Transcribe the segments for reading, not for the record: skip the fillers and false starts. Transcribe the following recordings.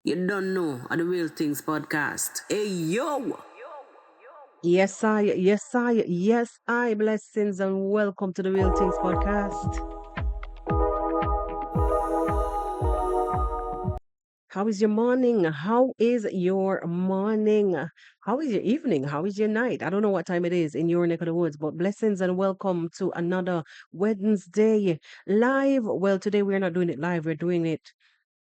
You don't know on the Real Things podcast. Hey, yo! Yes, I. Blessings and welcome to the Real Things podcast. How is your morning? How is your morning? How is your evening? How is your night? I don't know what time it is in your neck of the woods, but blessings and welcome to another Wednesday live. Well, today we're not doing it live, we're doing it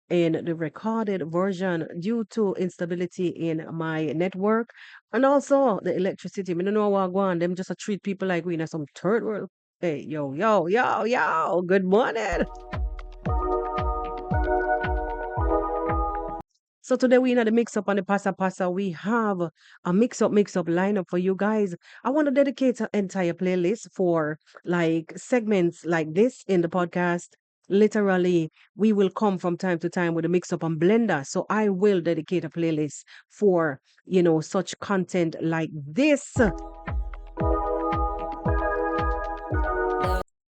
in the recorded version due to instability in my network and also the electricity. I don't know what go on. Them just treat people like we in some third world. Hey, yo. Good morning. So today we in the mix up on the pasa pasa. We have a mix up lineup for you guys. I want to dedicate an entire playlist for like segments like this in the podcast. Literally, we will come from time to time with a mix up on blender. So I will dedicate a playlist for such content like this.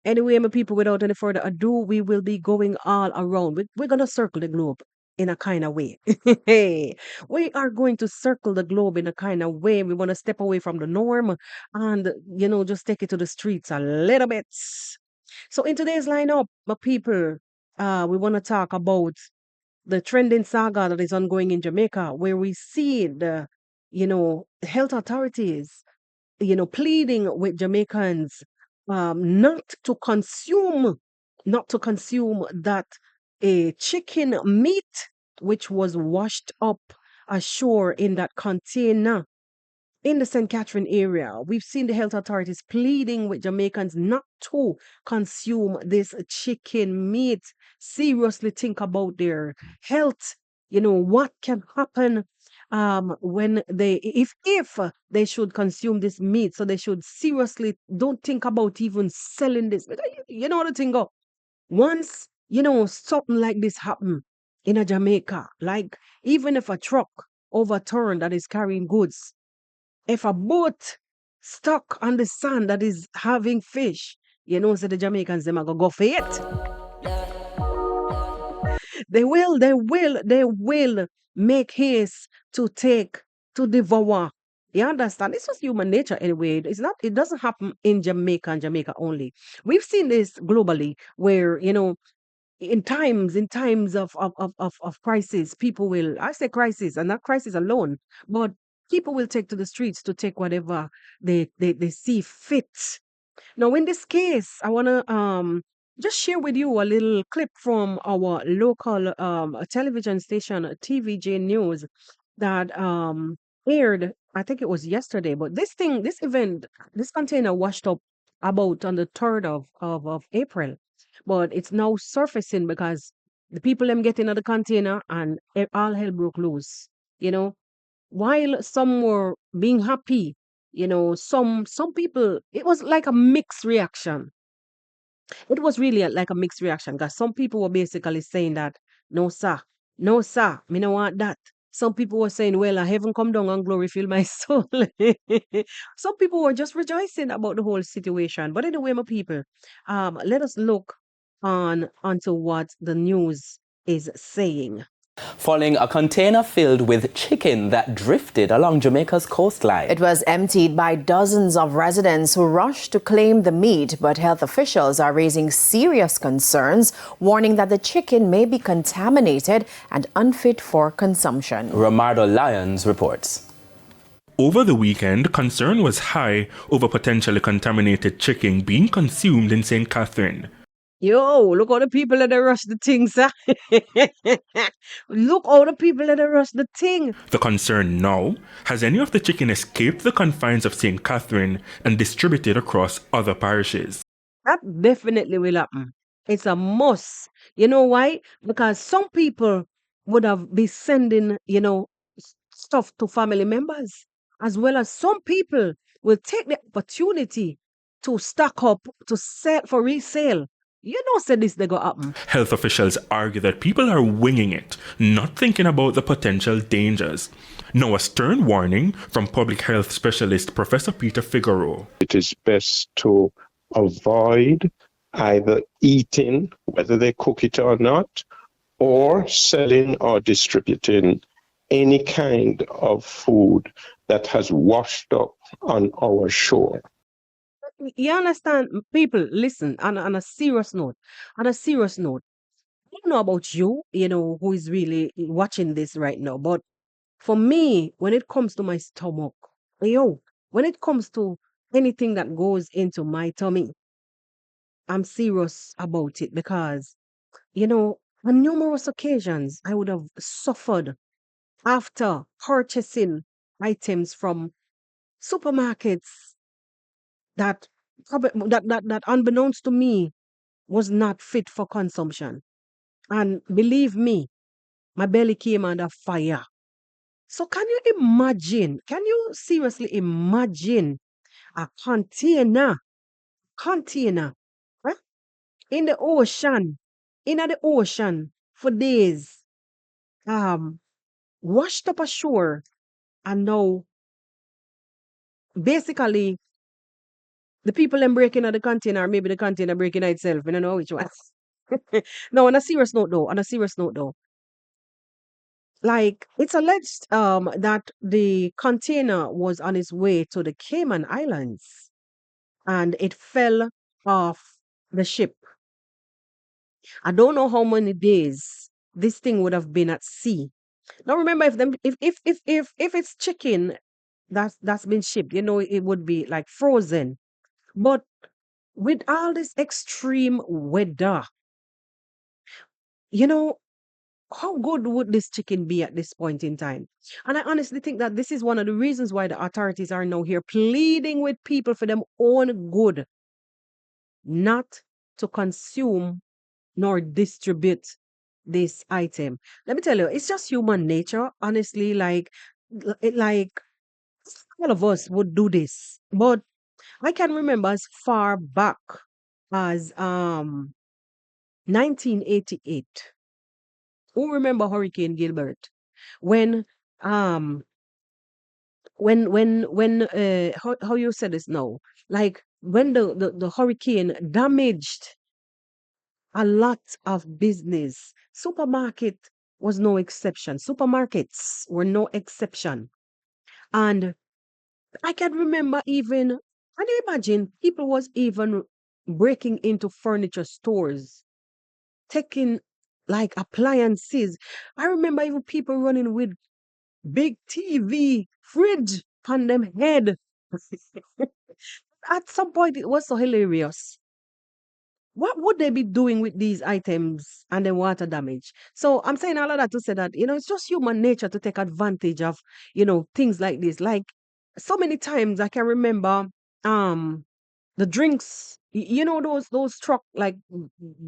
Anyway, my people, without any further ado, we will be going all around. We're going to circle the globe in a kind of way. Hey, we are going to circle the globe in a kind of way. We want to step away from the norm and, just take it to the streets a little bit. So, in today's lineup, my people, we want to talk about the trending saga that is ongoing in Jamaica, where we see the, health authorities pleading with Jamaicans not to consume that a chicken meat which was washed up ashore in that container in the St. Catherine area. We've seen the health authorities pleading with Jamaicans not to consume this chicken meat. Seriously think about their health. What can happen when if they should consume this meat. So they should seriously don't think about even selling this. Because you know what the thing go. Once, something like this happen in a Jamaica, like even if a truck overturned that is carrying goods, if a boat stuck on the sand that is having fish, so the Jamaicans them are gonna go for it. They will make haste to take to devour. You understand? This was human nature anyway. It doesn't happen in Jamaica and Jamaica only. We've seen this globally where, in times of crisis, people will, I say crisis and not crisis alone, but people will take to the streets to take whatever they see fit. Now, in this case, I want to just share with you a little clip from our local television station, TVJ News, that aired, I think it was yesterday, but this event, this container washed up about on the 3rd of April, but it's now surfacing because the people them get into the container and all hell broke loose. You know, while some were being happy, some people, it was like a mixed reaction. It was really like a mixed reaction because some people were basically saying that no sir, no sir, me no want that. Some people were saying, well, I heaven come down and glory fill my soul. Some people were just rejoicing about the whole situation. But anyway, my people, let us look on onto what the news is saying. Following a container filled with chicken that drifted along Jamaica's coastline. It was emptied by dozens of residents who rushed to claim the meat, but health officials are raising serious concerns, warning that the chicken may be contaminated and unfit for consumption. Romardo Lyons reports. Over the weekend, concern was high over potentially contaminated chicken being consumed in St. Catherine. Yo, look all the people that rush the thing, sir. Look all the people that rush the thing. The concern now, has any of the chicken escaped the confines of St. Catherine and distributed across other parishes? That definitely will happen. It's a must. You know why? Because some people would have been sending, stuff to family members, as well as some people will take the opportunity to stock up to sell for resale. Said this they go happen. Health officials argue that people are winging it, not thinking about the potential dangers. Now a stern warning from public health specialist Professor Peter Figueroa. It is best to avoid either eating, whether they cook it or not, or selling or distributing any kind of food that has washed up on our shore. You understand, people, listen, on a serious note, on a serious note, I don't know about you, who is really watching this right now, but for me, when it comes to my stomach, when it comes to anything that goes into my tummy, I'm serious about it because, on numerous occasions, I would have suffered after purchasing items from supermarkets that that unbeknownst to me was not fit for consumption. And believe me, my belly came under fire. So can you imagine? Can you seriously imagine a container, huh, in the ocean, for days, um, washed up ashore, and now basically the people them breaking out the container, or maybe the container breaking out itself. I don't know which one. No, on a serious note though, like it's alleged that the container was on its way to the Cayman Islands and it fell off the ship. I don't know how many days this thing would have been at sea. Now remember, if it's chicken that's been shipped, it would be like frozen. But with all this extreme weather, you know, how good would this chicken be at this point in time? And I honestly think that this is one of the reasons why the authorities are now here pleading with people for them own good, not to consume nor distribute this item. Let me tell you, it's just human nature. Honestly, like all of us would do this. But I can remember as far back as 1988. Who remember Hurricane Gilbert? When um how you said this now? Like when the hurricane damaged a lot of business. Supermarket was no exception. Supermarkets were no exception. And I can remember even, can you imagine people was even breaking into furniture stores, taking like appliances. I remember even people running with big TV, fridge on them head. At some point it was so hilarious. What would they be doing with these items and the water damage? So I'm saying all of that to say that, it's just human nature to take advantage of, things like this. Like so many times I can remember um the drinks, those truck like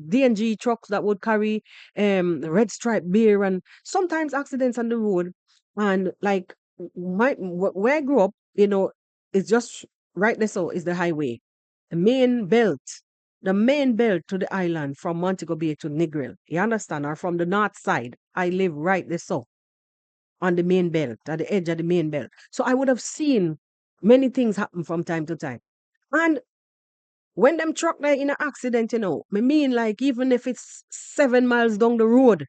DNG trucks that would carry red stripe beer and sometimes accidents on the road. And like where I grew up, it's just right there, so is the highway. The main belt the main belt to the island from Montego Bay to Negril. You understand? Or from the north side. I live right there so on the main belt, at the edge of the main belt. So I would have seen many things happen from time to time. And when them truck there in an accident, I mean like even if it's 7 miles down the road,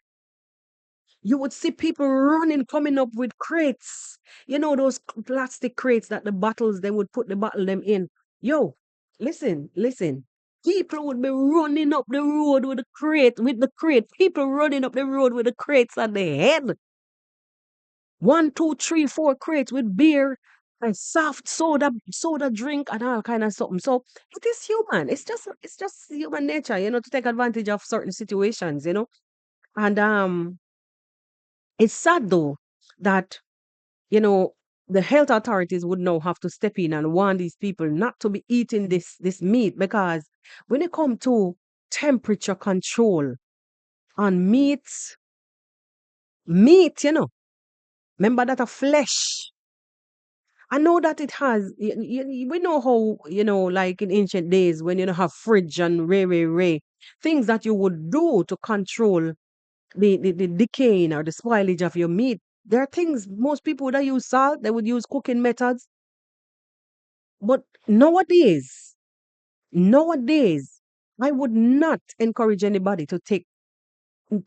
you would see people running, coming up with crates. Those plastic crates that the bottles, they would put the bottle them in. Yo, listen. People would be running up the road with the crate. People running up the road with the crates on their head. 1, 2, 3, 4 crates with beer and soft soda drink and all kind of something. So it is human. It's just human nature, to take advantage of certain situations, And it's sad though that, you know, the health authorities would now have to step in and warn these people not to be eating this meat because when it comes to temperature control on meat, remember that a flesh. I know that it has. We know how, like in ancient days when you don't have fridge and ray, things that you would do to control the decaying or the spoilage of your meat. There are things most people would use salt, they would use cooking methods. But nowadays, I would not encourage anybody to take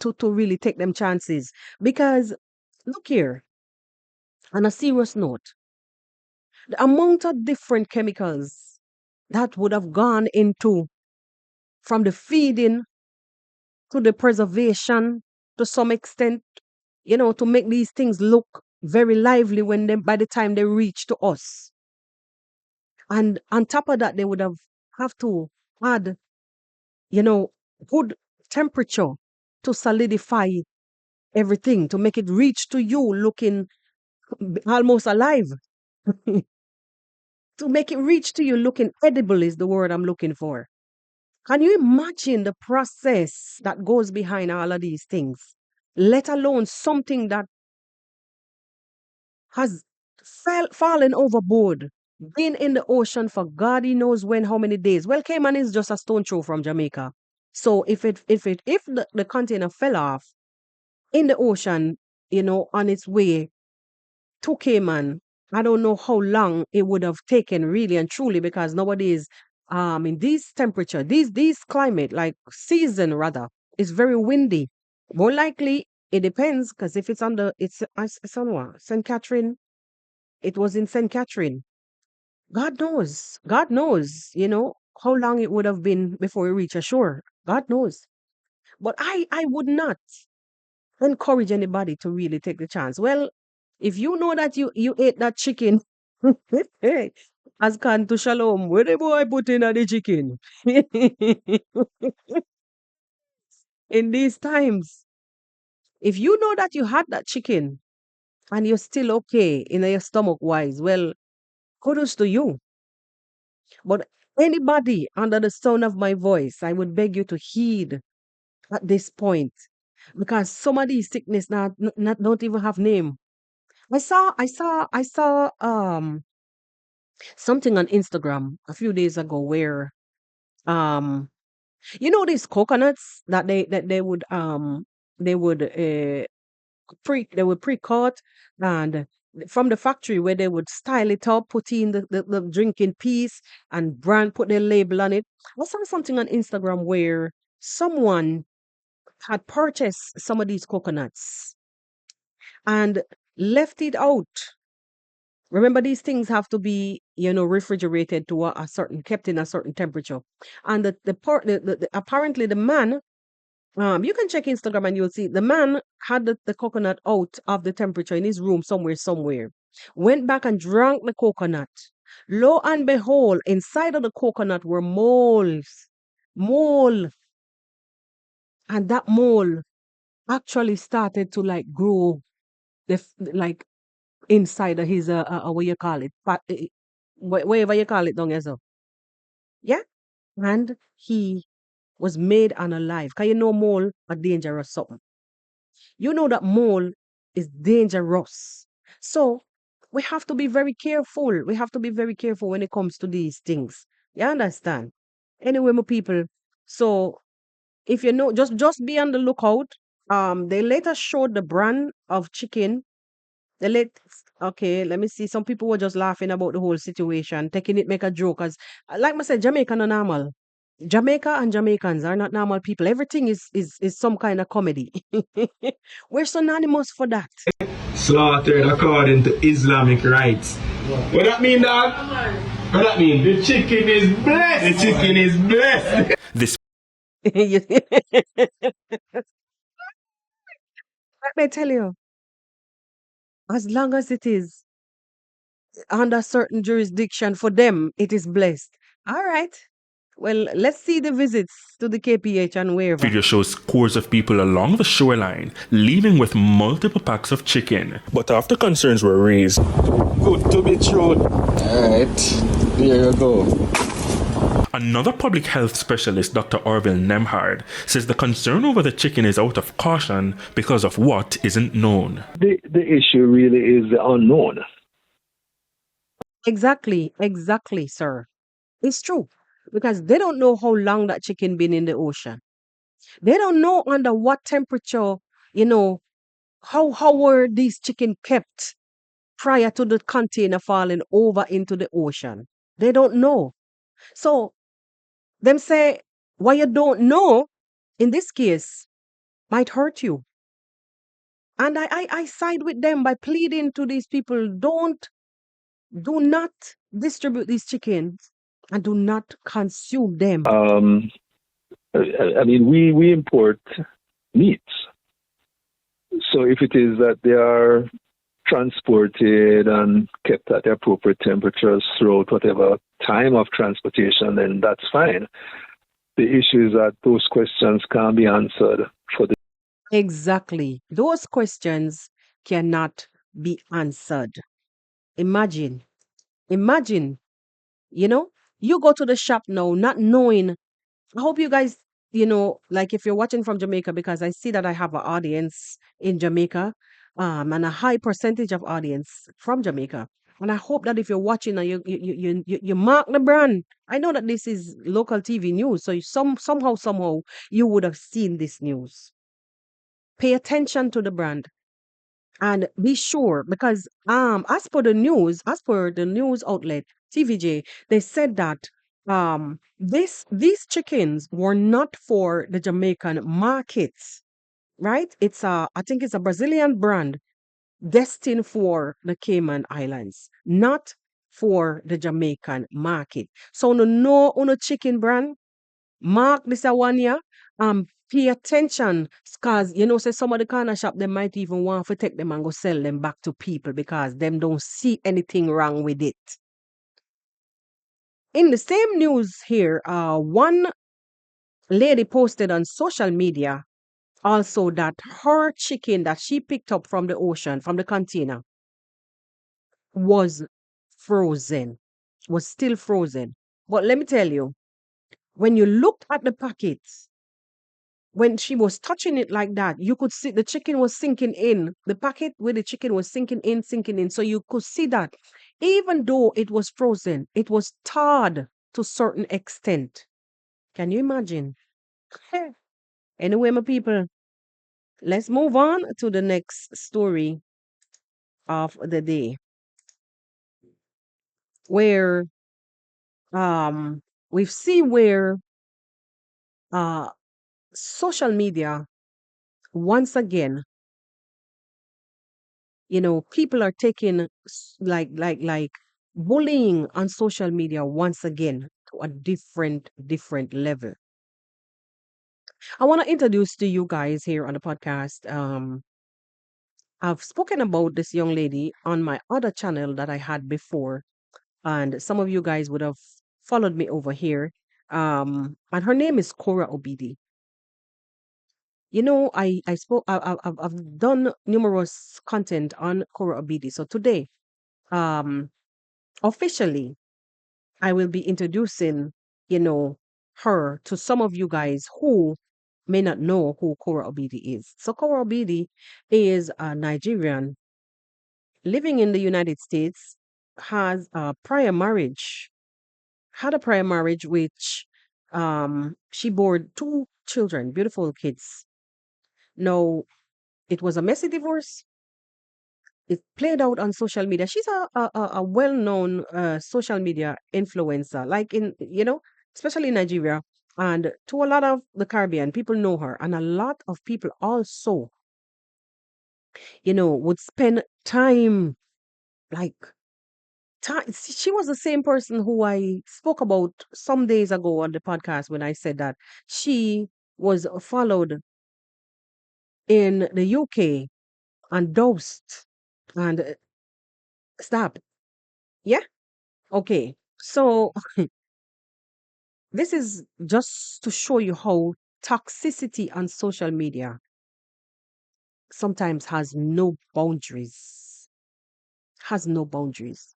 to really take them chances. Because look here, on a serious note, the amount of different chemicals that would have gone into from the feeding to the preservation to some extent, to make these things look very lively when they by the time they reach to us. And on top of that, they would have to add, good temperature to solidify everything, to make it reach to you looking almost alive. To make it reach to you looking edible is the word I'm looking for. Can you imagine the process that goes behind all of these things? Let alone something that has fallen overboard, been in the ocean for God he knows when, how many days. Well, Cayman is just a stone throw from Jamaica. So if the container fell off in the ocean, on its way to Cayman, I don't know how long it would have taken really and truly, because nowadays, in these temperature, these climate, like season rather, is very windy. More likely, it depends, because if it's it's on what? St. Catherine. It was in St. Catherine. God knows. God knows, how long it would have been before we reach ashore. God knows. But I would not encourage anybody to really take the chance. Well, if you know that you ate that chicken, as can to shalom, where the boy put in the chicken? In these times, if you know that you had that chicken and you're still okay in your stomach wise, well, kudos to you. But anybody under the sound of my voice, I would beg you to heed at this point, because some of these sickness not don't even have name. I saw something on Instagram a few days ago where um these coconuts that they would pre-cut, and from the factory where they would style it up, put in the drinking piece and put their label on it. I saw something on Instagram where someone had purchased some of these coconuts and left it out. Remember, these things have to be, refrigerated to a certain, kept in a certain temperature. And apparently the man, you can check Instagram and you'll see the man had the coconut out of the temperature in his room somewhere. Went back and drank the coconut. Lo and behold, inside of the coconut were moles. Mole. And that mole actually started to like grow like inside of his what you call it, whatever you call it down here. So yeah, and he was made unalive. Cause mole are dangerous something. You know that mole is dangerous. So we have to be very careful. We have to be very careful when it comes to these things. You understand? Anyway, my people. So if you know, just be on the lookout. They later showed the brand of chicken. Okay, let me see. Some people were just laughing about the whole situation, taking it make a joke. As like I said, Jamaican are normal. Jamaica and Jamaicans are not normal people. Everything is some kind of comedy. We're synonymous for that. Slaughtered according to Islamic rites. What that mean, dog? What that mean? The chicken is blessed. The chicken is blessed. This Let me tell you, as long as it is under certain jurisdiction for them, it is blessed. All right. Well, let's see the visits to the KPH and wherever. video shows scores of people along the shoreline leaving with multiple packs of chicken. But after concerns were raised, Good to be true. Alright, here you go. another public health specialist, Dr. Orville Nemhard, says the concern over the chicken is out of caution because of what isn't known. The issue really is the unknown. Exactly, sir. It's true. Because they don't know how long that chicken been in the ocean. They don't know under what temperature, how were these chicken kept prior to the container falling over into the ocean. They don't know. So them say, what you don't know, in this case, might hurt you. And I side with them by pleading to these people, do not distribute these chickens and do not consume them. I mean, we import meats. So if it is that they are transported and kept at the appropriate temperatures throughout whatever time of transportation, then that's fine. The issue is that those questions can't be answered for the Exactly. Those questions cannot be answered. Imagine, you know, you go to the shop now not knowing. I hope you guys, like if you're watching from Jamaica, because I see that I have an audience in Jamaica, and a high percentage of audience from Jamaica. And I hope that if you're watching and you mark the brand. I know that this is local TV news, so somehow you would have seen this news. Pay attention to the brand and be sure, because as per the news outlet TVJ, they said that these chickens were not for the Jamaican markets, right? I think it's a Brazilian brand destined for the Cayman Islands, not for the Jamaican market. So no chicken brand, mark this a 1 year. Pay attention, cause say some of the corner shop they might even want to take them and go sell them back to people because them don't see anything wrong with it. In the same news here, one lady posted on social media also that her chicken that she picked up from the ocean, from the container, was frozen, was still frozen. But let me tell you, when you looked at the packets, when she was touching it like that, you could see the chicken was sinking in. The packet with the chicken was sinking in, sinking in. So you could see that even though it was frozen, it was thawed to certain extent. Can you imagine? Anyway, my people, let's move on to the next story of the day, where we've seen where uh social media once again, people are taking like bullying on social media once again to a different level. I want to introduce to you guys here on the podcast. I've spoken about this young lady on my other channel that I had before, and some of you guys would have followed me over here. And her name is Kora Obidi. I spoke. I've done numerous content on Kora Obidi. So today, um, officially, I will be introducing, her to some of you guys who may not know who Kora Obidi is. So Kora Obidi is a Nigerian living in the United States, has a prior marriage, had a prior marriage which she bore two children, beautiful kids. Now, it was a messy divorce. It played out on social media. She's a well-known social media influencer, like especially in Nigeria, and to a lot of the Caribbean, people know her, and a lot of people also, would spend time like time. She was the same person who I spoke about some days ago on the podcast when I said that she was followed in the UK and dosed and stop. Yeah. Okay. So this is just to show you how toxicity on social media sometimes has no boundaries. Has no boundaries.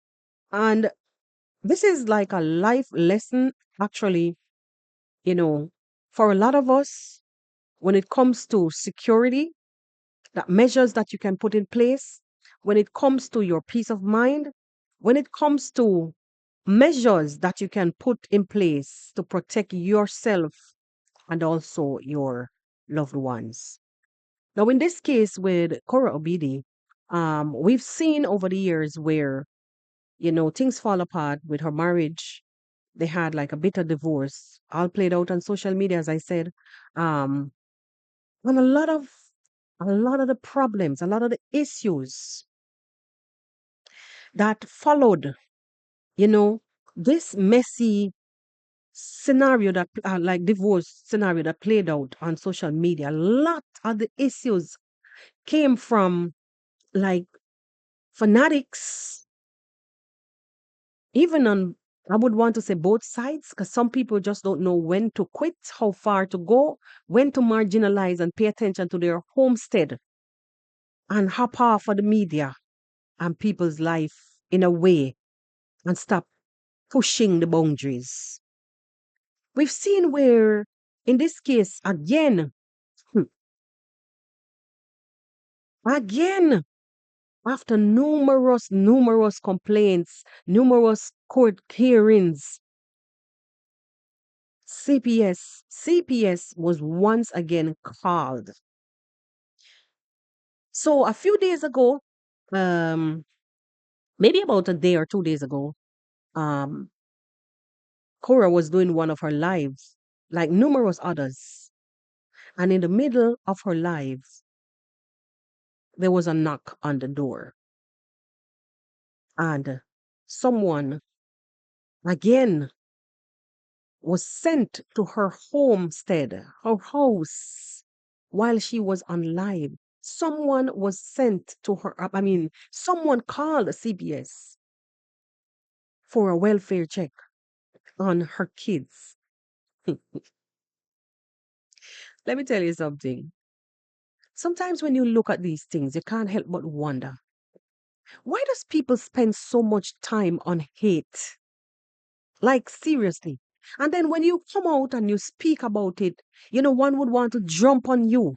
And this is like a life lesson, actually, you know, for a lot of us when it comes to security, that measures that you can put in place, when it comes to your peace of mind, when it comes to measures that you can put in place to protect yourself and also your loved ones. Now, in this case with Kora Obidi, we've seen over the years where, things fall apart with her marriage. They had like a bitter divorce, all played out on social media, as I said. Um, And a lot of the problems, a lot of the issues that followed, you know, this messy scenario that like divorce scenario that played out on social media, a lot of the issues came from like fanatics, even on, I would want to say both sides, because some people just don't know when to quit, how far to go, when to marginalize and pay attention to their homestead and hop off of the media and people's life in a way and stop pushing the boundaries. We've seen where, in this case, again, again, after numerous complaints, numerous court hearings, CPS was once again called. So a few days ago, um, maybe about a day or 2 days ago, um, Kora was doing one of her lives, like numerous others. And in the middle of her lives, there was a knock on the door. And someone, again, was sent to her homestead, her house, while she was on live. Someone was sent to her, someone called the CPS for a welfare check on her kids. Let me tell you something. Sometimes when you look at these things, you can't help but wonder, why does people spend so much time on hate? Like seriously. And then when you come out and you speak about it, one would want to jump on you.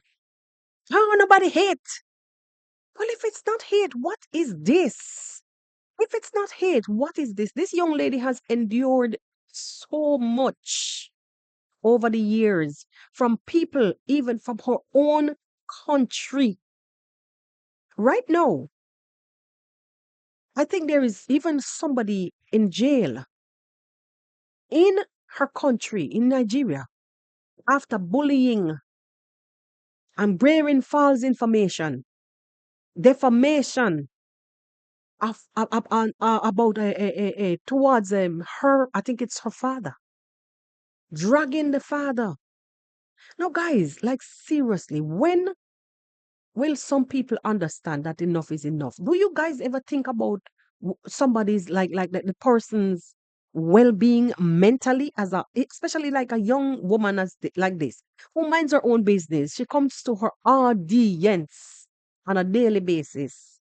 Oh, nobody hate. Well, if it's not hate, what is this? If it's not hate, what is this? This young lady has endured so much over the years from people, even from her own country. Right now, I think there is even somebody in jail in her country, in Nigeria, after bullying and bearing false information, defamation about towards her. I think it's her father, dragging the father. Now, guys, like seriously, when will some people understand that enough is enough? Do you guys ever think about somebody's like the person's well-being mentally, as a especially like a young woman like this, who minds her own business? She comes to her audience on a daily basis,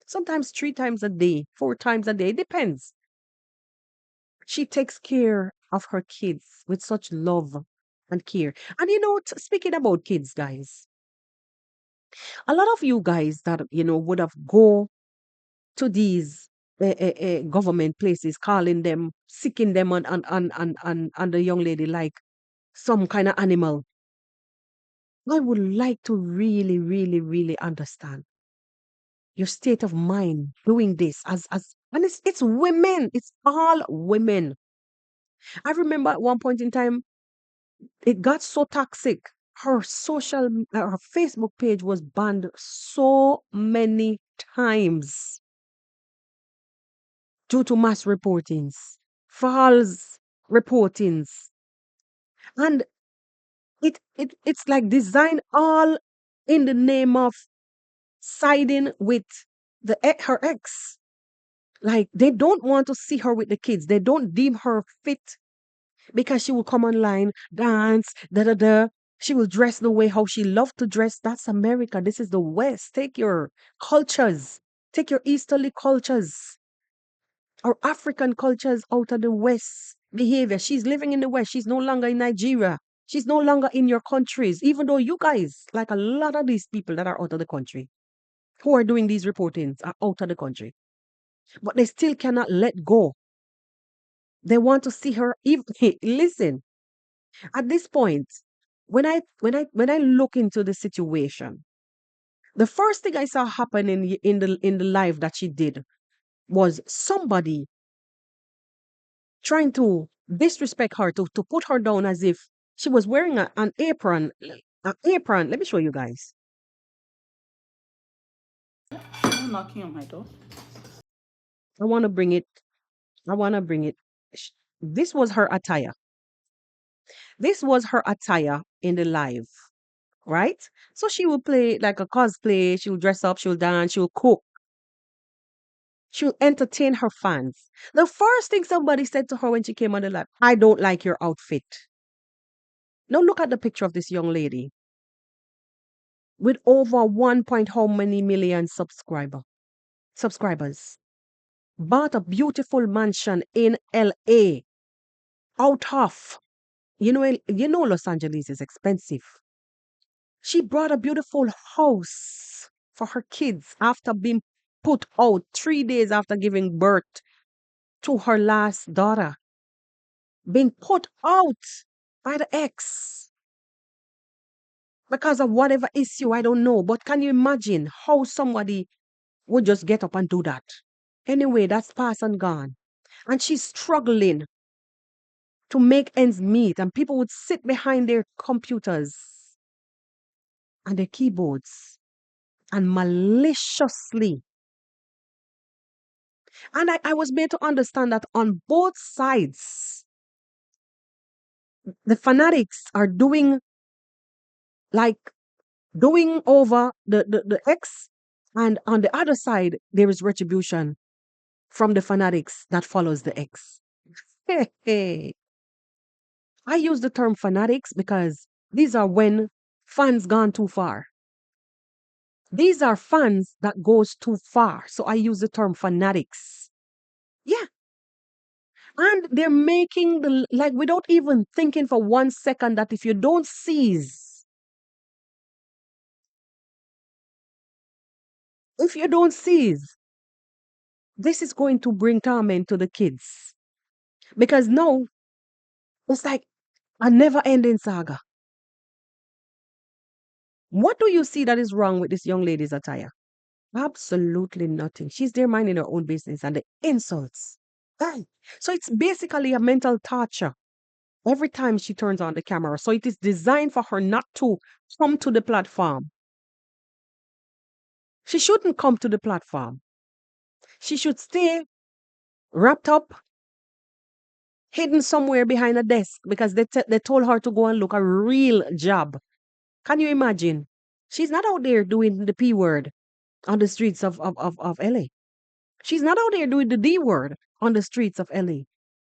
sometimes 3 times a day, 4 times a day, depends. She takes care of her kids with such love and care. And speaking about kids, guys, a lot of you guys that would have go to these government places, calling them, seeking them, and the young lady like some kind of animal. I would like to really, really, really understand your state of mind doing this, and it's women, it's all women. I remember at one point in time, it got so toxic. Her Facebook page was banned so many times due to mass reportings, false reportings, and it's like designed all in the name of siding with her ex. Like they don't want to see her with the kids. They don't deem her fit because she will come online, dance, da da da. She will dress the way how she loved to dress. That's America. This is the West. Take your cultures, take your Easterly cultures, or African cultures out of the West behavior. She's living in the West. She's no longer in Nigeria. She's no longer in your countries, even though you guys, like a lot of these people that are out of the country, who are doing these reportings, are out of the country. But they still cannot let go. They want to see her. Listen, at this point, when I look into the situation, the first thing I saw happen in the live that she did was somebody trying to disrespect her, to put her down as if she was wearing an apron, An apron. Let me show you guys. I'm knocking on my door. I want to bring it. This was her attire. This was her attire in the live, right? So she will play like a cosplay. She will dress up. She will dance. She will cook. She'll entertain her fans. The first thing somebody said to her when she came on the live, I don't like your outfit. Now look at the picture of this young lady with over 1 point how many million subscribers. Bought a beautiful mansion in LA. Out of, Los Angeles is expensive. She brought a beautiful house for her kids after being put out 3 days after giving birth to her last daughter. Being put out by the ex because of whatever issue, I don't know. But can you imagine how somebody would just get up and do that? Anyway, that's past and gone. And she's struggling to make ends meet, and people would sit behind their computers and their keyboards and maliciously. And I was made to understand that on both sides, the fanatics are doing over the ex, and on the other side, there is retribution from the fanatics that follows the ex. Hey. I use the term fanatics because these are when fans gone too far. These are fans that goes too far. So I use the term fanatics. Yeah. And they're making without even thinking for 1 second that if you don't seize, this is going to bring torment to the kids. Because now it's like a never ending saga. What do you see that is wrong with this young lady's attire? Absolutely nothing. She's there minding her own business, and the insults. Hey. So it's basically a mental torture every time she turns on the camera. So it is designed for her not to come to the platform. She shouldn't come to the platform. She should stay wrapped up, hidden somewhere behind a desk because they told her to go and look a real job. Can you imagine? She's not out there doing the P word on the streets of LA. She's not out there doing the D word on the streets of LA.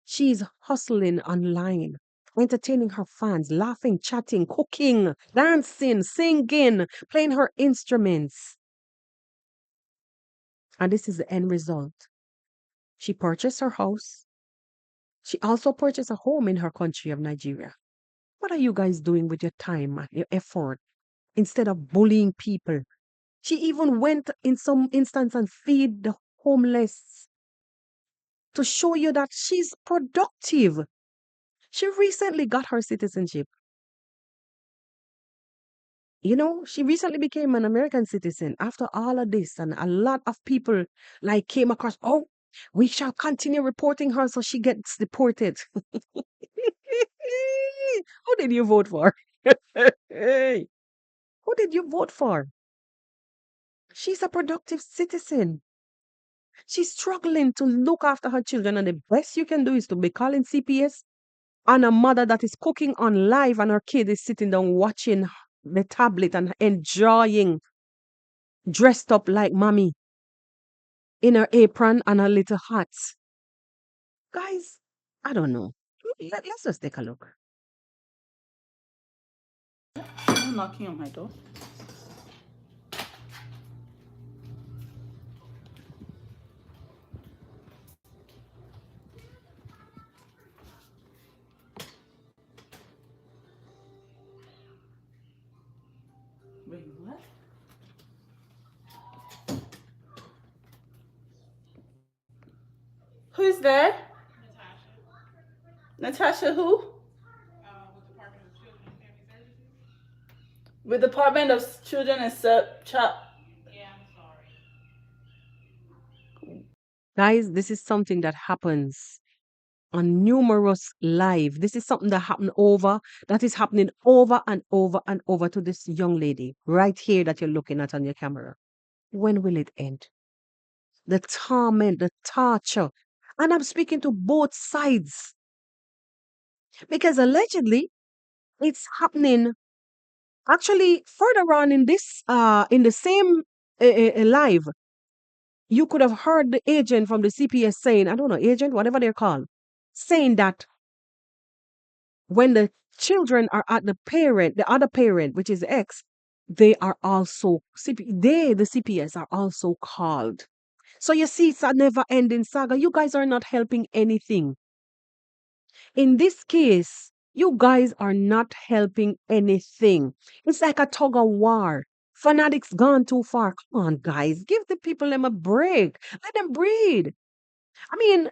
She's hustling online, entertaining her fans, laughing, chatting, cooking, dancing, singing, playing her instruments. And this is the end result. She purchased her house. She also purchased a home in her country of Nigeria. What are you guys doing with your time, your effort, instead of bullying people? She even went in some instance and feed the homeless to show you that she's productive. She recently got her citizenship. She recently became an American citizen after all of this, and a lot of people came across, oh, we shall continue reporting her so she gets deported. Who did you vote for? Hey, who did you vote for? She's a productive citizen. She's struggling to look after her children, and the best you can do is to be calling CPS on a mother that is cooking on live and her kid is sitting down watching the tablet and enjoying, dressed up like mommy in her apron and her little hat. Guys, I don't know. Let's just take a look. I'm knocking on my door. Wait, what? Who's there? Natasha who? With Department of Children and Child. Guys, this is something that happens on numerous live. This is something that is happening over and over and over to this young lady right here that you're looking at on your camera. When will it end? The torment, the torture. And I'm speaking to both sides. Because allegedly it's happening actually further on in this in the same live. You could have heard the agent from the CPS saying, I don't know, agent, whatever they're called, saying that when the children are at the other parent, which is the ex, they are also, the CPS are also called. So you see, it's a never ending saga. You guys are not helping anything. In this case, you guys are not helping anything. It's like a tug of war. Fanatics gone too far. Come on, guys. Give the people them a break. Let them breathe. I mean,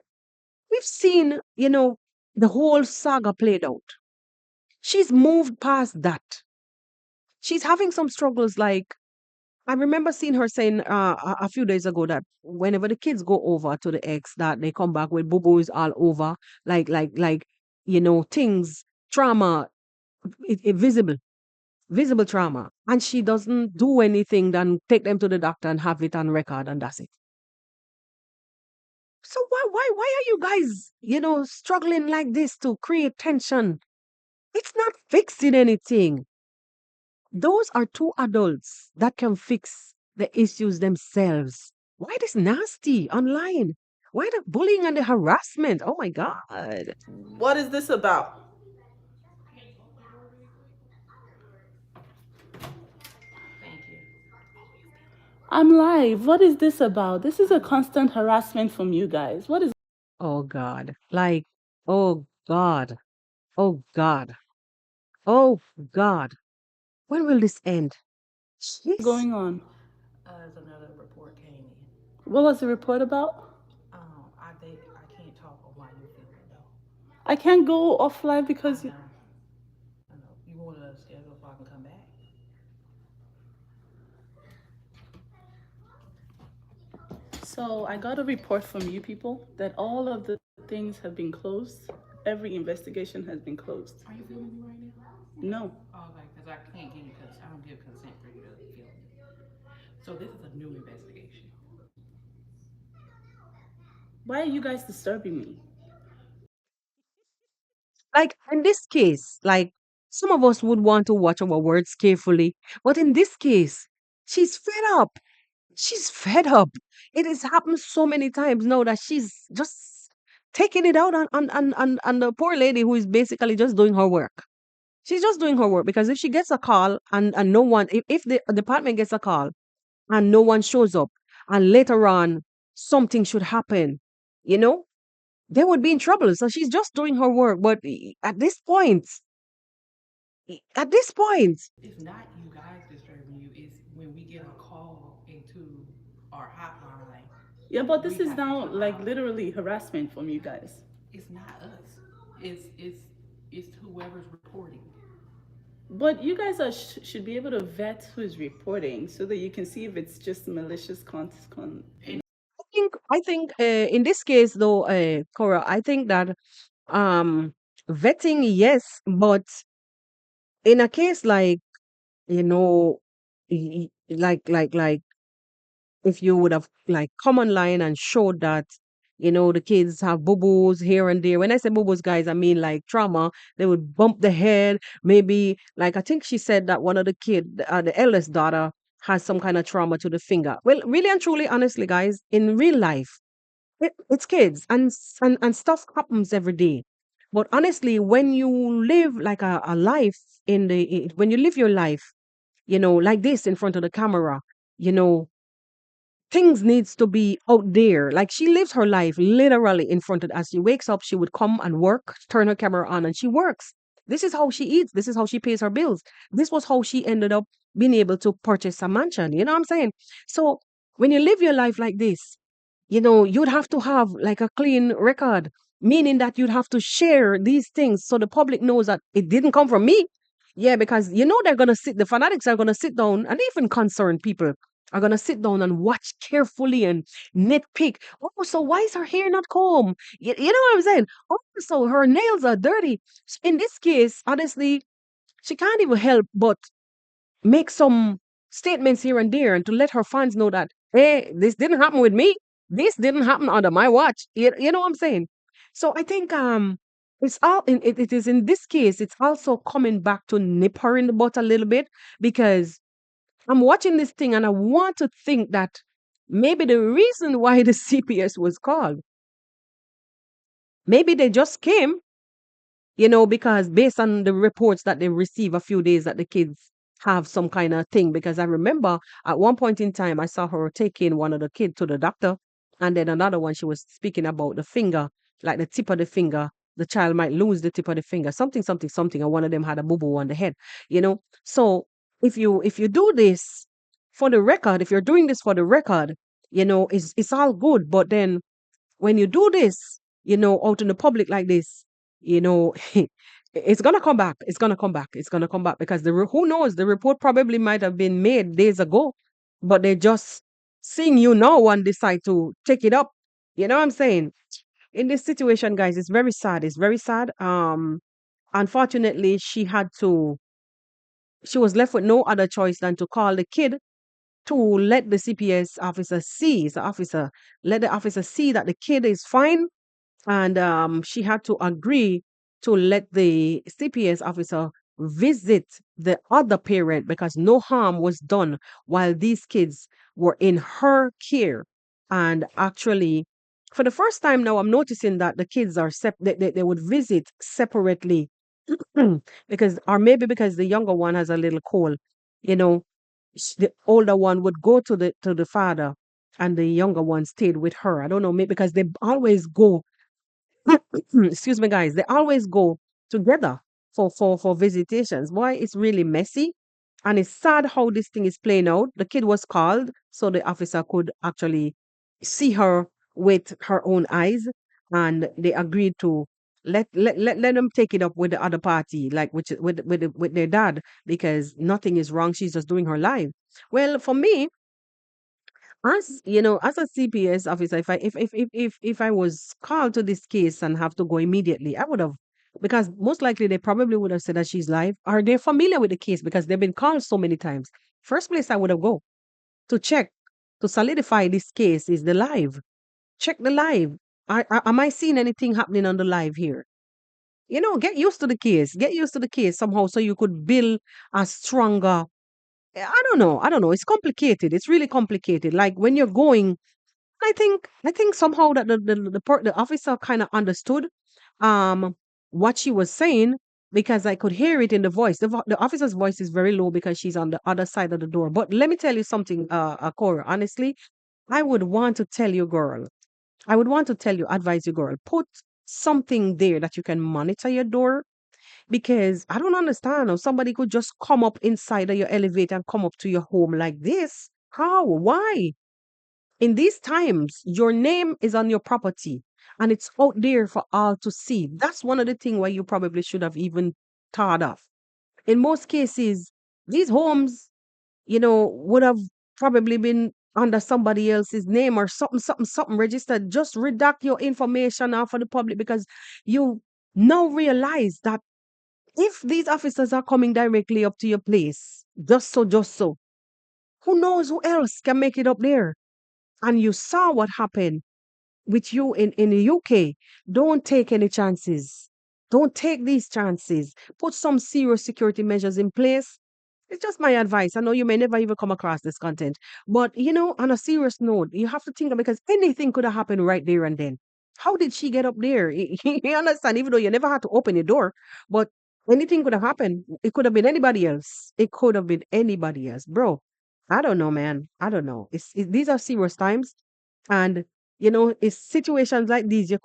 we've seen, the whole saga played out. She's moved past that. She's having some struggles. Like, I remember seeing her saying a few days ago that whenever the kids go over to the ex, that they come back with boo-boos all over, like, things, trauma, visible trauma. And she doesn't do anything than take them to the doctor and have it on record, and that's it. So why are you guys, struggling like this to create tension? It's not fixing anything. Those are two adults that can fix the issues themselves. Why this nasty online? Why the bullying and the harassment? Oh my God. What is this about? I'm live. What is this about? This is a constant harassment from you guys. What is Oh God. Like, oh God. Oh God. Oh God. When will this end? Jeez. going on? There's another report came in. What was the report about? I can't talk on why you're feeling though. I can't go off live because I know. You wanted to schedule so I can come back. So I got a report from you people that all of the things have been closed. Every investigation has been closed. Are you feeling me right now? No. Oh, okay, because I can't give you I don't give consent for you to feel me. So this is a new investigation. Why are you guys disturbing me? Like in this case, like some of us would want to watch our words carefully, but in this case, she's fed up. She's fed up. It has happened so many times now that she's just taking it out on the poor lady who is basically just doing her work. She's just doing her work because if she gets a call and no one, if the department gets a call and no one shows up, and later on something should happen, you know, they would be in trouble. So she's just doing her work. But at this point, It's not you guys disturbing you. It's when we get a call into our hotline. Yeah, but this is now like literally harassment from you guys. It's not us. It's whoever's reporting. But you guys should be able to vet who is reporting so that you can see if it's just malicious content. I think in this case though, Cora, I think that vetting, yes, but in a case like, you know, like if you would have like come online and showed that, the kids have boo-boos here and there. When I say boo-boos, guys, I mean like trauma. They would bump the head, maybe like I think she said that one of the the eldest daughter has some kind of trauma to the finger. Well, really and truly, honestly, guys, in real life, it's kids and stuff happens every day. But honestly, when you live like a life when you live your life, like this in front of the camera, you know, things needs to be out there. Like she lives her life literally in front of, as she wakes up, she would come and work, turn her camera on and she works. This is how she eats. This is how she pays her bills. This was how she ended up being able to purchase a mansion. You know what I'm saying? So when you live your life like this, you'd have to have like a clean record, meaning that you'd have to share these things so the public knows that it didn't come from me. Yeah, because they're gonna the fanatics are gonna sit down and even concerned people are gonna sit down and watch carefully and nitpick. Oh, so why is her hair not combed? You know what I'm saying? Oh, so her nails are dirty. In this case, honestly, she can't even help but make some statements here and there and to let her fans know that, hey, this didn't happen with me. This didn't happen under my watch. You know what I'm saying? So I think it's all it is in this case, it's also coming back to nip her in the butt a little bit because I'm watching this thing and I want to think that maybe the reason why the CPS was called, maybe they just came, because based on the reports that they receive a few days that the kids have some kind of thing. Because I remember at one point in time, I saw her taking one of the kids to the doctor, and then another one, she was speaking about the finger, like the tip of the finger. The child might lose the tip of the finger, something, something, something, and one of them had a boo boo on the head. So if you do this for the record, if you're doing this for the record, it's all good. But then when you do this, out in the public like this, it's gonna come back. It's gonna come back. It's gonna come back because who knows? The report probably might have been made days ago, but they just seeing you now and decide to take it up. You know what I'm saying? In this situation, guys, it's very sad. It's very sad. Unfortunately, she was left with no other choice than to call the kid to let the CPS officer see, the officer, let the officer see that the kid is fine, and she had to agree to let the CPS officer visit the other parent because no harm was done while these kids were in her care. And actually, for the first time now, I'm noticing that the kids are they would visit separately because, or maybe because the younger one has a little cold, you know, the older one would go to the father, and the younger one stayed with her. I don't know, maybe because they always go. Excuse me, guys. They always go together for visitations. Boy, it's really messy, and it's sad how this thing is playing out. The kid was called so the officer could actually see her with her own eyes, and they agreed to let them take it up with the other party, like with their dad, because nothing is wrong. She's just doing her life. Well, for me, as a CPS officer, if I was called to this case and have to go immediately, I would have, because most likely they probably would have said that she's live. Are they familiar with the case because they've been called so many times? First place I would have go to check to solidify this case is the live. Check the live. Am I seeing anything happening on the live here? Get used to the case. Get used to the case somehow so you could build a stronger. I don't know. I don't know. It's complicated. It's really complicated. Like when you're going, I think somehow that the officer kind of understood um what she was saying, because I could hear it in the voice. The officer's voice is very low because she's on the other side of the door. But let me tell you something, Cora. Honestly, I would want to tell you, girl. I would want to tell you, advise you, girl. Put something there that you can monitor your door, because I don't understand how somebody could just come up inside of your elevator and come up to your home like this. How? Why? In these times, your name is on your property and it's out there for all to see. That's one of the things why you probably should have even thought of. In most cases, these homes, would have probably been under somebody else's name or something, something, something registered. Just redact your information out for the public, because you now realize that if these officers are coming directly up to your place, just so, who knows who else can make it up there? And you saw what happened with you in the UK. Don't take any chances. Don't take these chances. Put some serious security measures in place. It's just my advice. I know you may never even come across this content, but on a serious note, you have to think of, because anything could have happened right there and then. How did she get up there? You understand? Even though you never had to open your door, but anything could have happened. It could have been anybody else. It could have been anybody else, bro. I don't know, man. I don't know. These are serious times, and it's situations like these you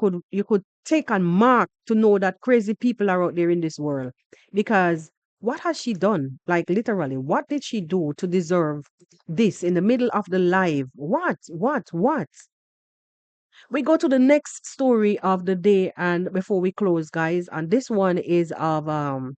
could take and mark to know that crazy people are out there in this world. Because what has she done? Like literally, what did she do to deserve this in the middle of the live? What? We go to the next story of the day, and before we close, guys, and this one is of our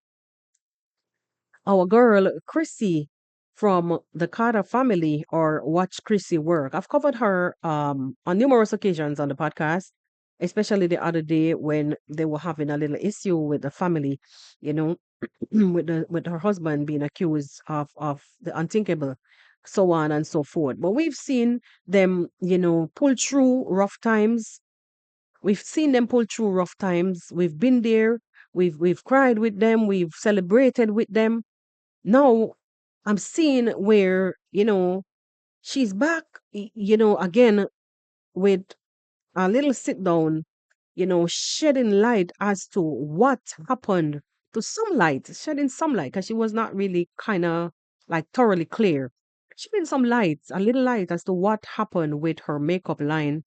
girl Chrissy. from the Carter family or watch Chrissy work. I've covered her on numerous occasions on the podcast, especially the other day when they were having a little issue with the family, you know, with her husband being accused of the unthinkable, so on and so forth. But we've seen them, pull through rough times. We've seen them pull through rough times. We've been there. We've cried with them. We've celebrated with them. Now I'm seeing where, she's back, again with a little sit down, shedding light as to what happened to some light, shedding some light, because she was not really kind of like thoroughly clear. Shedding some light, a little light as to what happened with her makeup line,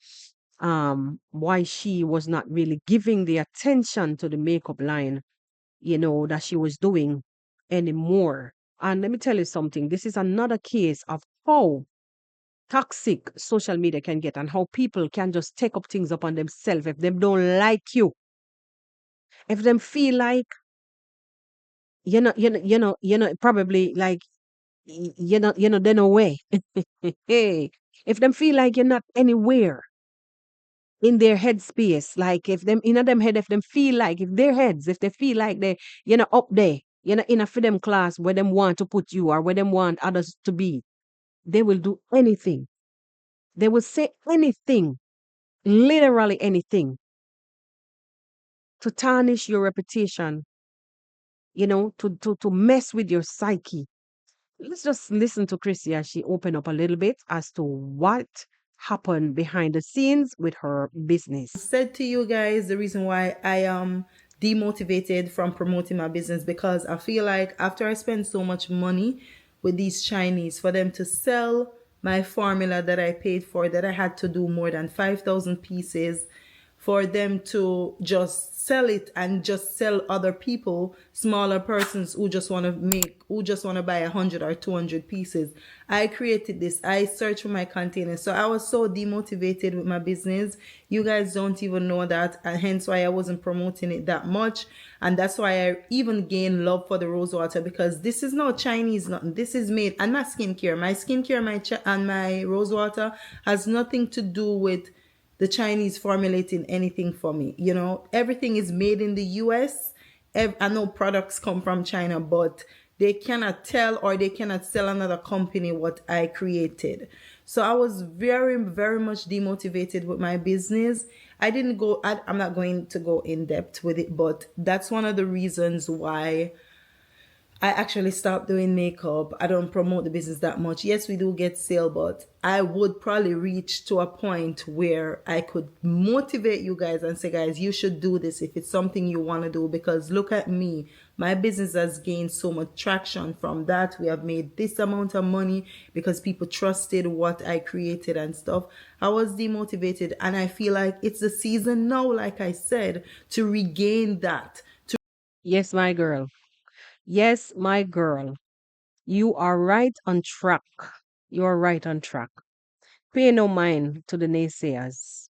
why she was not really giving the attention to the makeup line, that she was doing anymore. And let me tell you something, this is another case of how toxic social media can get and how people can just take up things upon themselves if they don't like you. If them feel like probably like they're no way. Hey, if them feel like you're not anywhere in their headspace, like if them in them head, if them feel like if their heads, if they feel like they up there, in a for them class where them want to put you or where them want others to be, they will do anything. They will say anything, literally anything, to tarnish your reputation, to mess with your psyche. Let's just listen to Chrissy as she opened up a little bit as to what happened behind the scenes with her business. Said to you guys the reason why I am demotivated from promoting my business, because I feel like after I spend so much money with these Chinese for them to sell my formula that I paid for, that I had to do more than 5,000 pieces, for them to just sell it and just sell other people, smaller persons who just want to buy 100 or 200 pieces. I created this. I searched for my containers. So I was so demotivated with my business. You guys don't even know that, and hence why I wasn't promoting it that much. And that's why I even gained love for the rose water, because this is not Chinese nothing. This is made, and my skincare, and my rose water has nothing to do with the Chinese formulating anything for me. Everything is made in the US. I know products come from China, but they cannot tell or they cannot sell another company what I created. So I was very, very much demotivated with my business. I'm not going to go in depth with it, but that's one of the reasons why I actually stopped doing makeup. I don't promote the business that much. Yes, we do get sale, but I would probably reach to a point where I could motivate you guys and say, guys, you should do this if it's something you want to do, because look at me. My business has gained so much traction from that. We have made this amount of money because people trusted what I created and stuff. I was demotivated, and I feel like it's the season now, like I said, to regain that. Yes, my girl. Yes, my girl. You are right on track. You are right on track. Pay no mind to the naysayers.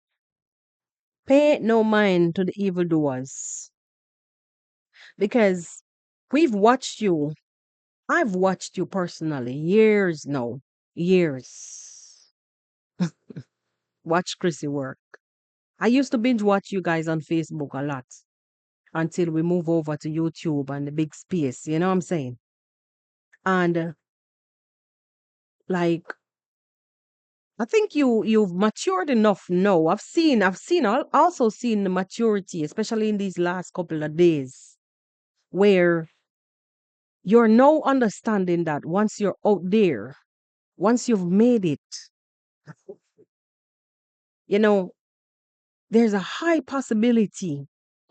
Pay no mind to the evildoers. Because we've watched you. I've watched you personally. Years now. Years. Watch Chrissy work. I used to binge watch you guys on Facebook a lot until we move over to YouTube and the big space. You know what I'm saying? And like, I think you've matured enough now. Also seen the maturity, especially in these last couple of days, where you're now understanding that once you're out there, once you've made it, there's a high possibility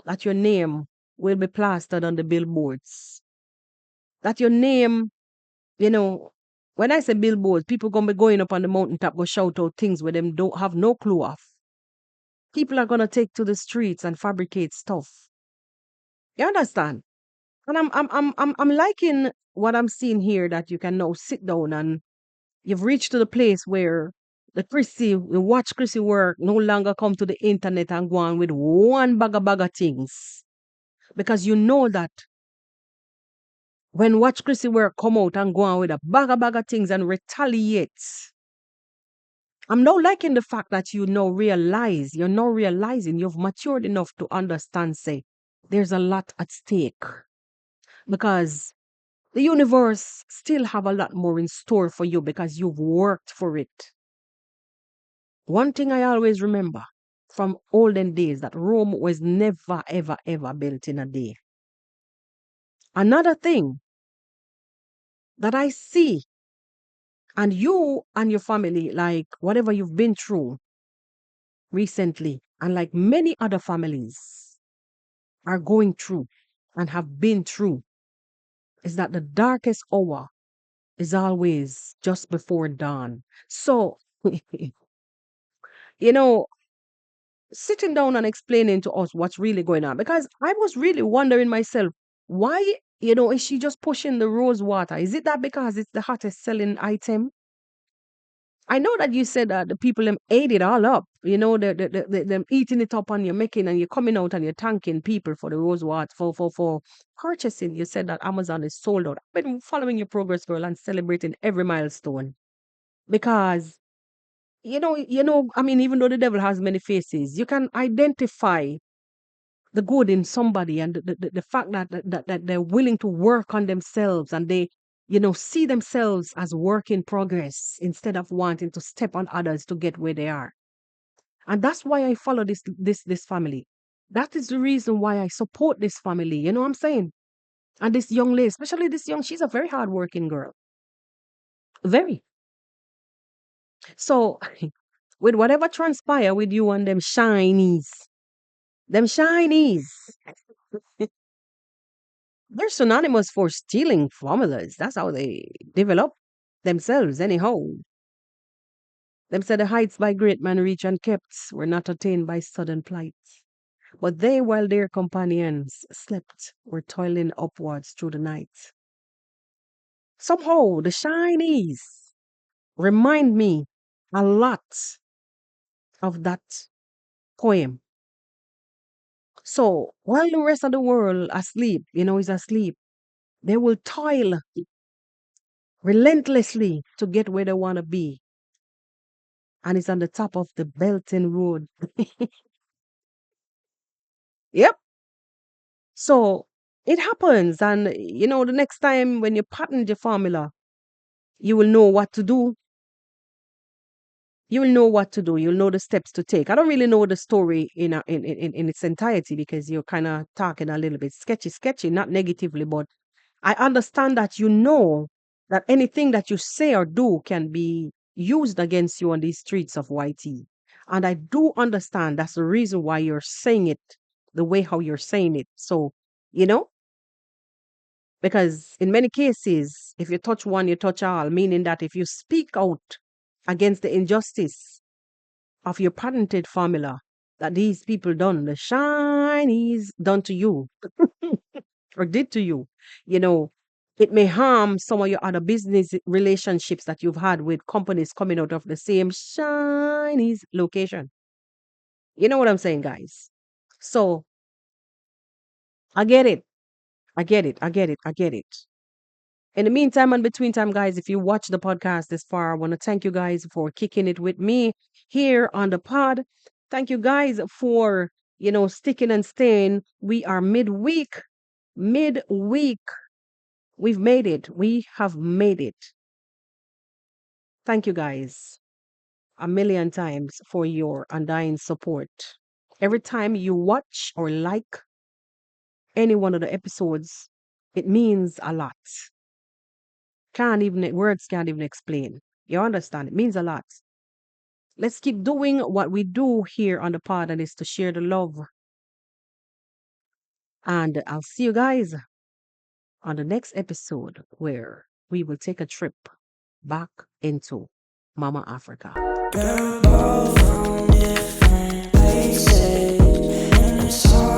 that your name will be plastered on the billboards. That your name, when I say billboards, people gonna be going up on the mountaintop, go shout out things where them don't have no clue of. People are gonna take to the streets and fabricate stuff. You understand? And I'm liking what I'm seeing here, that you can now sit down and you've reached to the place where we watch Chrissy work, no longer come to the internet and go on with one bag of things. Because you know that when watch Chrissy work come out and go on with a bag of things and retaliate. I'm now liking the fact that you're now realizing you've matured enough to understand, say, there's a lot at stake. Because the universe still have a lot more in store for you because you've worked for it. One thing I always remember from olden days that Rome was never, ever, ever built in a day. Another thing that I see, and you and your family, like whatever you've been through recently, and like many other families are going through and have been through, is that the darkest hour is always just before dawn. So, you know, sitting down and explaining to us what's really going on, because I was really wondering myself, why, is she just pushing the rose water? Is it that because it's the hottest selling item? I know that you said that the people them ate it all up, them eating it up and you're making and you're coming out and you're thanking people for the rose water for purchasing. You said that Amazon is sold out. I've been following your progress, girl, and celebrating every milestone because I mean, even though the devil has many faces, you can identify the good in somebody and the fact that they're willing to work on themselves and they, see themselves as work in progress instead of wanting to step on others to get where they are. And that's why I follow this family. That is the reason why I support this family. You know what I'm saying? And this young lady, especially she's a very hardworking girl. Very. So, with whatever transpire with you and them shinies, they're synonymous for stealing formulas. That's how they develop themselves, anyhow. Them said the heights by great men reach and kept were not attained by sudden plight. But they, while their companions slept, were toiling upwards through the night. Somehow, the shinies remind me a lot of that poem. So while the rest of the world asleep, is asleep, they will toil relentlessly to get where they want to be. And it's on the top of the Belton Road. Yep. So it happens. And, the next time when you patent your formula, you will know what to do. You'll know what to do. You'll know the steps to take. I don't really know the story in its entirety because you're kind of talking a little bit sketchy, not negatively, but I understand that that anything that you say or do can be used against you on these streets of YT. And I do understand that's the reason why you're saying it the way how you're saying it. So, because in many cases, if you touch one, you touch all, meaning that if you speak out against the injustice of your patented formula that these people done, the shinies done to you or did to you, it may harm some of your other business relationships that you've had with companies coming out of the same shinies location. You know what I'm saying, guys? So I get it. In the meantime and between time, guys, if you watch the podcast this far, I want to thank you guys for kicking it with me here on the pod. Thank you guys for, sticking and staying. We are midweek. We've made it. We have made it. Thank you guys a million times for your undying support. Every time you watch or like any one of the episodes, it means a lot. Words can't even explain. You understand? It means a lot. Let's keep doing what we do here on the pod, and is to share the love. And I'll see you guys on the next episode where we will take a trip back into Mama Africa. Girl, both from different places, and it's all